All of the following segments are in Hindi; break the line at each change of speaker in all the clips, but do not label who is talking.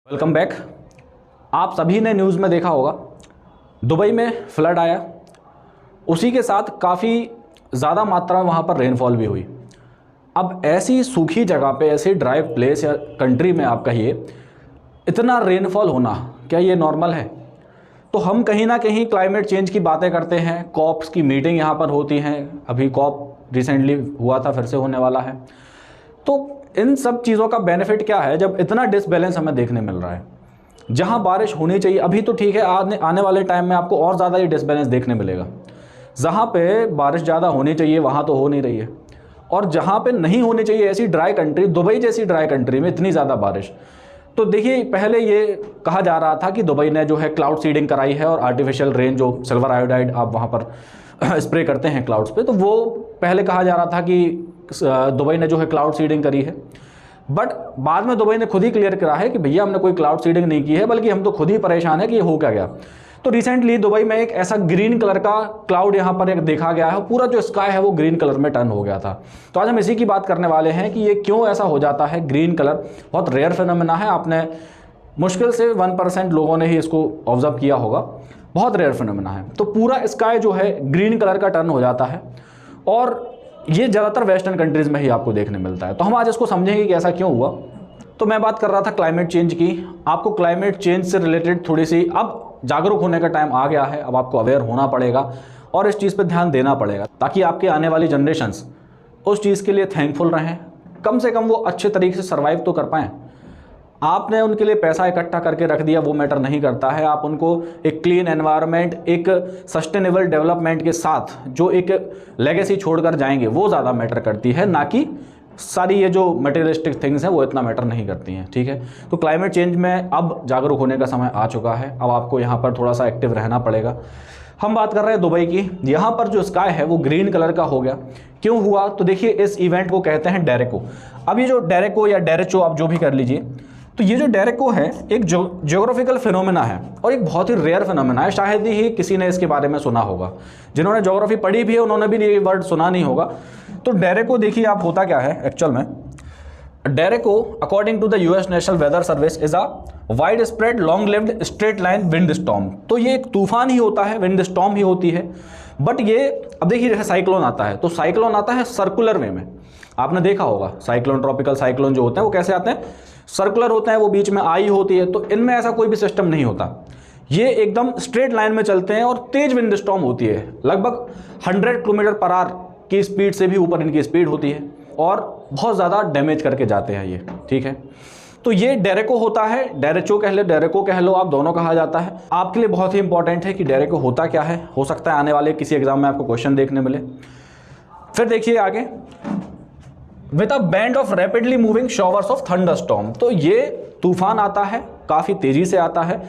Welcome back. आप सभी ने न्यूज़ में देखा होगा दुबई में फ्लड आया, उसी के साथ काफ़ी ज़्यादा मात्रा में वहाँ पर रेनफॉल भी हुई। अब ऐसी सूखी जगह पे, ऐसी ड्राई प्लेस या कंट्री में आप कहिए इतना रेनफॉल होना, क्या ये नॉर्मल है? तो हम कहीं ना कहीं क्लाइमेट चेंज की बातें करते हैं, कॉप्स की मीटिंग यहाँ पर होती हैं, अभी कॉप रिसेंटली हुआ था, फिर से होने वाला है। तो इन सब चीज़ों का बेनिफिट क्या है जब इतना डिसबैलेंस हमें देखने मिल रहा है? जहाँ बारिश होनी चाहिए अभी तो ठीक है, आने वाले टाइम में आपको और ज़्यादा ये डिसबैलेंस देखने मिलेगा। जहाँ पे बारिश ज़्यादा होनी चाहिए वहाँ तो हो नहीं रही है, और जहाँ पे नहीं होनी चाहिए, ऐसी ड्राई कंट्री, दुबई जैसी ड्राई कंट्री में इतनी ज़्यादा बारिश। तो देखिए, पहले ये कहा जा रहा था कि दुबई ने जो है क्लाउड सीडिंग कराई है और आर्टिफिशियल रेन, जो सिल्वर आयोडाइड आप वहाँ पर स्प्रे करते हैं क्लाउड्स पे, तो वो पहले कहा जा रहा था कि दुबई ने जो है क्लाउड सीडिंग करी है। बट बाद में दुबई ने खुद ही क्लियर करा है कि भैया हमने कोई क्लाउड सीडिंग नहीं की है, बल्कि हम तो खुद ही परेशान है कि ये हो क्या गया। तो रिसेंटली दुबई में एक ऐसा ग्रीन कलर का क्लाउड यहाँ पर एक देखा गया है, पूरा जो स्काई है वो ग्रीन कलर में टर्न हो गया था। तो आज हम इसी की बात करने वाले हैं कि ये क्यों ऐसा हो जाता है। ग्रीन कलर बहुत रेयर फिनोमेना है, आपने मुश्किल से 1% लोगों ने ही इसको ऑब्जर्व किया होगा, बहुत रेयर फिनोमेना है। तो पूरा स्काई जो है ग्रीन कलर का टर्न हो जाता है, और ये ज़्यादातर वेस्टर्न कंट्रीज़ में ही आपको देखने मिलता है। तो हम आज इसको समझेंगे कि ऐसा क्यों हुआ। तो मैं बात कर रहा था क्लाइमेट चेंज की। आपको क्लाइमेट चेंज से रिलेटेड थोड़ी सी अब जागरूक होने का टाइम आ गया है। अब आपको अवेयर होना पड़ेगा और इस चीज़ पर ध्यान देना पड़ेगा, ताकि आपके आने वाली जनरेशन्स उस चीज़ के लिए थैंकफुल रहें, कम से कम वो अच्छे तरीके से सर्वाइव तो कर पाएँ। आपने उनके लिए पैसा इकट्ठा करके रख दिया वो मैटर नहीं करता है। आप उनको एक क्लीन एनवायरनमेंट, एक सस्टेनेबल डेवलपमेंट के साथ जो एक लेगेसी छोड़कर जाएंगे वो ज़्यादा मैटर करती है, ना कि सारी ये जो मटेरियलिस्टिक थिंग्स हैं वो इतना मैटर नहीं करती हैं। ठीक है, तो क्लाइमेट चेंज में अब जागरूक होने का समय आ चुका है। अब आपको यहाँ पर थोड़ा सा एक्टिव रहना पड़ेगा। हम बात कर रहे हैं दुबई की। यहाँ पर जो स्काई है वो ग्रीन कलर का हो गया, क्यों हुआ? तो देखिए, इस इवेंट को कहते हैं डेरेको। अब ये जो डेरेको या डेरेचो, आप जो भी कर लीजिए, तो ये जो डेरेको है एक ज्योग्राफिकल फिनोमेना है और एक बहुत ही रेयर फिनोमेना है। शायद ही किसी ने इसके बारे में सुना होगा। जिन्होंने ज्योग्राफी पढ़ी भी है उन्होंने भी ये वर्ड सुना नहीं होगा। तो डेरेको देखिए आप होता क्या है एक्चुअल में। Derecho according to the US National Weather Service is a widespread long lived straight line wind storm. तो ये एक तूफान ही होता है, विंड स्टॉर्म ही होती है। बट ये, अब देखिए जैसे साइक्लोन आता है, तो साइक्लोन आता है सर्कुलर वे में। आपने देखा होगा साइक्लोन, ट्रॉपिकल साइक्लोन जो होते हैं वो कैसे आते हैं, सर्कुलर होते हैं, वो बीच में आई होती है। तो इनमें ऐसा कोई भी सिस्टम नहीं होता, ये एकदम स्ट्रेट लाइन में चलते हैं और तेज विंड स्टॉर्म होती है। लगभग 100 किलोमीटर पर आवर की स्पीड से भी ऊपर इनकी स्पीड होती है और बहुत ज़्यादा डैमेज करके जाते हैं ये। ठीक है, तो ये डेरेको होता है, डेरेचो कह लो, डेरेको कह लो, आप दोनों कहा जाता है। आपके लिए बहुत ही इंपॉर्टेंट है कि डेरेको होता क्या है, हो सकता है आने वाले किसी एग्जाम में आपको क्वेश्चन देखने मिले। फिर देखिए आगे, with a band of rapidly moving showers of thunderstorm. तो ये तूफान आता है, काफ़ी तेज़ी से आता है।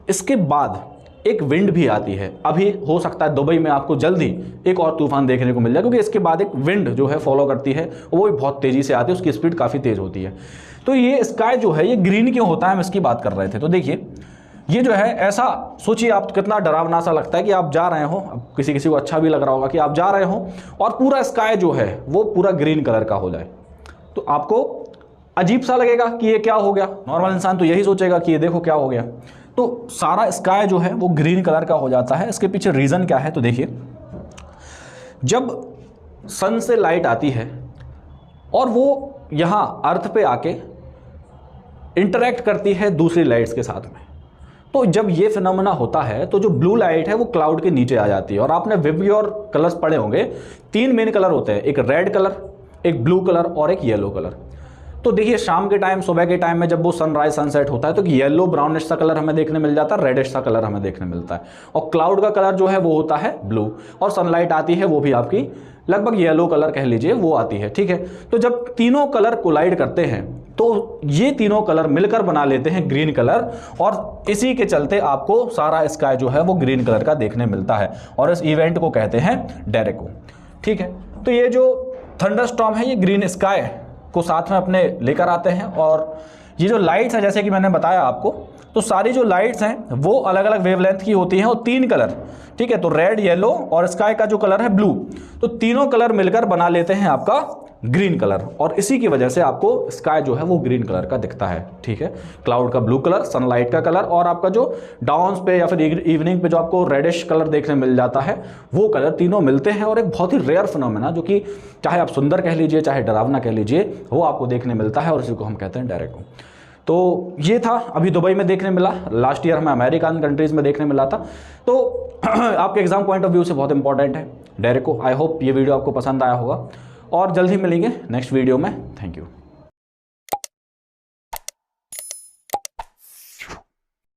इसके बाद एक विंड भी आती है। अभी हो सकता है दुबई में आपको जल्दी एक और तूफान देखने को मिल जाए, क्योंकि इसके बाद एक विंड जो है फॉलो करती है, वो भी बहुत तेज़ी से आती है, उसकी स्पीड काफ़ी तेज़ होती है। तो ये स्काई जो है ये ग्रीन क्यों होता है, हम इसकी बात कर रहे थे। तो देखिए, ये जो है ऐसा सोचिए आप, कितना डरावना सा लगता है कि आप जा रहे हो, अब किसी किसी को अच्छा भी लग रहा होगा कि आप जा रहे हो और पूरा स्काई जो है वो पूरा ग्रीन कलर का हो जाए, तो आपको अजीब सा लगेगा कि ये क्या हो गया। नॉर्मल इंसान तो यही सोचेगा कि ये देखो क्या हो गया। तो सारा स्काई जो है वो ग्रीन कलर का हो जाता है। इसके पीछे रीज़न क्या है? तो देखिए, जब सन से लाइट आती है और वो यहाँ अर्थ पे आके इंटरेक्ट करती है दूसरी लाइट्स के साथ में, तो जब ये फिनोमेना होता है तो जो ब्लू लाइट है वो क्लाउड के नीचे आ जाती है। और आपने विबग्योर कलर्स पढ़े होंगे, 3 मेन कलर होते हैं, एक रेड कलर, एक ब्लू कलर और एक येलो कलर। तो देखिए, शाम के टाइम, सुबह के टाइम में जब वो सनराइज सनसेट होता है तो येलो ब्राउनिश सा कलर हमें देखने मिल जाता है, रेडिश सा कलर हमें देखने मिलता है। और क्लाउड का कलर जो है वो होता है ब्लू, और सनलाइट आती है वो भी आपकी लगभग येलो कलर कह लीजिए वो आती है। ठीक है, तो जब तीनों कलर कोलाइड करते हैं तो ये तीनों कलर मिलकर बना लेते हैं ग्रीन कलर, और इसी के चलते आपको सारा स्काई जो है वो ग्रीन कलर का देखने मिलता है, और इस इवेंट को कहते हैं डेरेको। ठीक है, तो ये जो थंडरस्टॉर्म है ये ग्रीन स्काई को साथ में अपने लेकर आते हैं। और ये जो लाइट्स हैं, जैसे कि मैंने बताया आपको, तो सारी जो लाइट्स हैं वो अलग अलग वेवलेंथ की होती हैं और 3 कलर, ठीक है, तो रेड, येलो और स्काई का जो कलर है ब्लू, तो तीनों कलर मिलकर बना लेते हैं आपका ग्रीन कलर, और इसी की वजह से आपको स्काई जो है वो ग्रीन कलर का दिखता है। ठीक है, क्लाउड का ब्लू कलर, सनलाइट का कलर, और आपका जो डाउन्स पे या फिर इवनिंग पे जो आपको रेडिश कलर देखने मिल जाता है, वो कलर तीनों मिलते हैं। और एक बहुत ही रेयर फिनोमेना जो कि चाहे आप सुंदर कह लीजिए चाहे डरावना कह लीजिए, वो आपको देखने मिलता है, और इसी को हम कहते हैं डेरेको। तो ये था अभी दुबई में देखने मिला, लास्ट ईयर हमें अमेरिकन कंट्रीज़ में देखने मिला था। तो आपके एग्जाम पॉइंट ऑफ व्यू से बहुत इंपॉर्टेंट है डेरेको। आई होप ये वीडियो आपको पसंद आया होगा, और जल्द ही मिलेंगे नेक्स्ट वीडियो में। Thank you.